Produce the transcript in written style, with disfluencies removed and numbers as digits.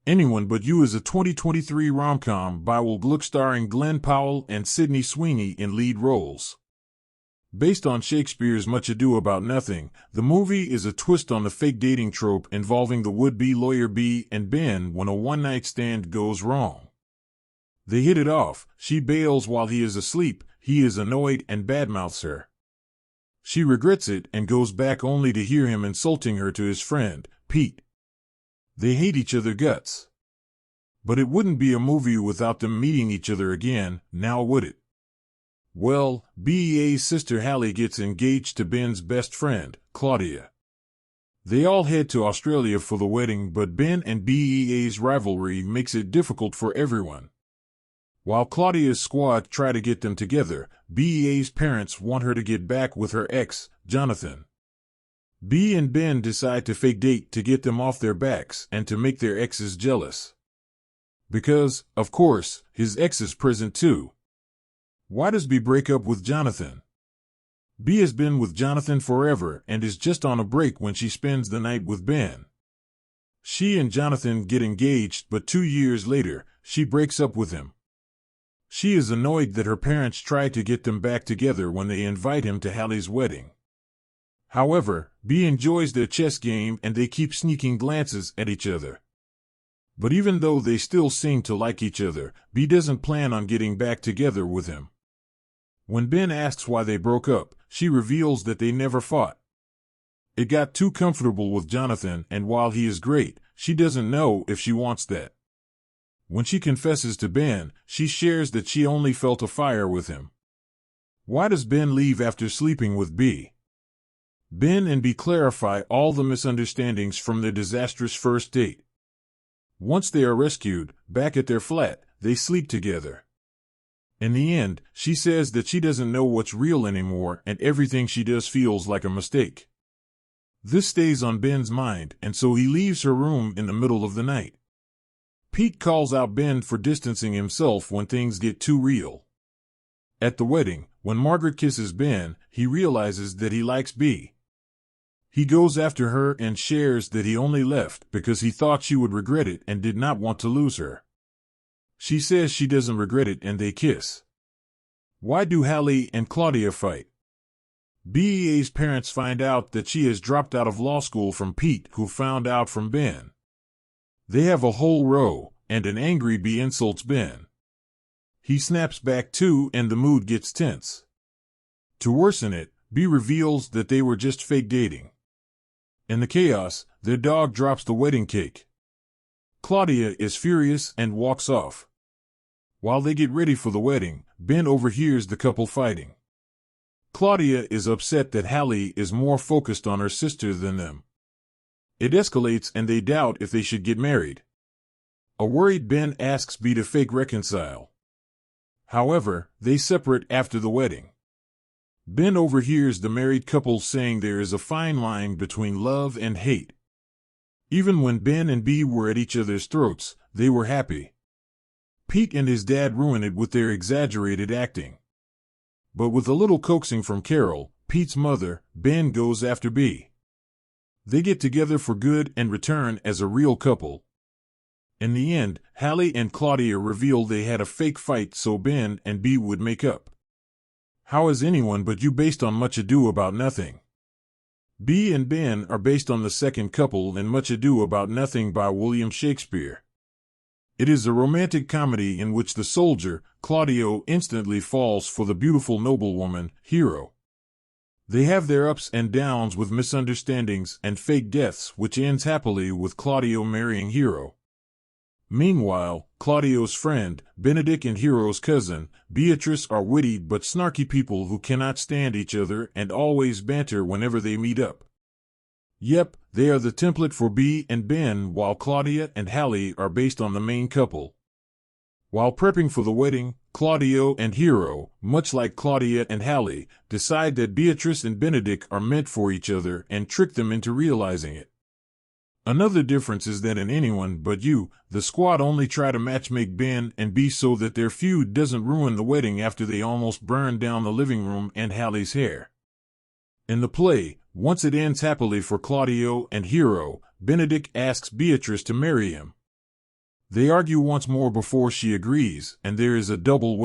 Anyone But You is a 2023 rom-com by Will Gluck starring Glenn Powell and Sydney Sweeney in lead roles. Based on Shakespeare's Much Ado About Nothing, the movie is a twist on the fake dating trope involving the would-be lawyer B and Ben when a one-night stand goes wrong. They hit it off, she bails while he is asleep, he is annoyed and badmouths her. She regrets it and goes back only to hear him insulting her to his friend, Pete. They hate each other guts. But it wouldn't be a movie without them meeting each other again, now would it? Well, BEA's sister Hallie gets engaged to Ben's best friend, Claudia. They all head to Australia for the wedding, but Ben and BEA's rivalry makes it difficult for everyone. While Claudia's squad try to get them together, BEA's parents want her to get back with her ex, Jonathan. B and Ben decide to fake date to get them off their backs and to make their exes jealous. Because, of course, his ex is present too. Why does B break up with Jonathan? B has been with Jonathan forever and is just on a break when she spends the night with Ben. She and Jonathan get engaged, but 2 years later, she breaks up with him. She is annoyed that her parents tried to get them back together when they invite him to Hallie's wedding. However, B enjoys their chess game and they keep sneaking glances at each other. But even though they still seem to like each other, B doesn't plan on getting back together with him. When Ben asks why they broke up, she reveals that they never fought. It got too comfortable with Jonathan, and while he is great, she doesn't know if she wants that. When she confesses to Ben, she shares that she only felt a fire with him. Why does Ben leave after sleeping with B? Ben and B clarify all the misunderstandings from their disastrous first date. Once they are rescued, back at their flat, they sleep together. In the end, she says that she doesn't know what's real anymore and everything she does feels like a mistake. This stays on Ben's mind, and so he leaves her room in the middle of the night. Pete calls out Ben for distancing himself when things get too real. At the wedding, when Margaret kisses Ben, he realizes that he likes B. He goes after her and shares that he only left because he thought she would regret it and did not want to lose her. She says she doesn't regret it and they kiss. Why do Hallie and Claudia fight? BEA's parents find out that she has dropped out of law school from Pete, who found out from Ben. They have a whole row, and an angry B insults Ben. He snaps back too and the mood gets tense. To worsen it, B reveals that they were just fake dating. In the chaos, their dog drops the wedding cake. Claudia is furious and walks off. While they get ready for the wedding, Ben overhears the couple fighting. Claudia is upset that Hallie is more focused on her sister than them. It escalates and they doubt if they should get married. A worried Ben asks B to fake reconcile. However, they separate after the wedding. Ben overhears the married couple saying there is a fine line between love and hate. Even when Ben and B were at each other's throats, they were happy. Pete and his dad ruin it with their exaggerated acting. But with a little coaxing from Carol, Pete's mother, Ben goes after B. They get together for good and return as a real couple. In the end, Hallie and Claudia reveal they had a fake fight so Ben and B would make up. How is Anyone But You based on Much Ado About Nothing? B and Ben are based on the second couple in Much Ado About Nothing by William Shakespeare. It is a romantic comedy in which the soldier, Claudio, instantly falls for the beautiful noblewoman, Hero. They have their ups and downs with misunderstandings and fake deaths, which ends happily with Claudio marrying Hero. Meanwhile, Claudio's friend, Benedict, and Hero's cousin, Beatrice, are witty but snarky people who cannot stand each other and always banter whenever they meet up. Yep, they are the template for B and Ben, while Claudia and Hallie are based on the main couple. While prepping for the wedding, Claudio and Hero, much like Claudia and Hallie, decide that Beatrice and Benedict are meant for each other and trick them into realizing it. Another difference is that in Anyone But You, the squad only try to matchmake Ben and B so that their feud doesn't ruin the wedding after they almost burn down the living room and Hallie's hair. In the play, once it ends happily for Claudio and Hero, Benedict asks Beatrice to marry him. They argue once more before she agrees, and there is a double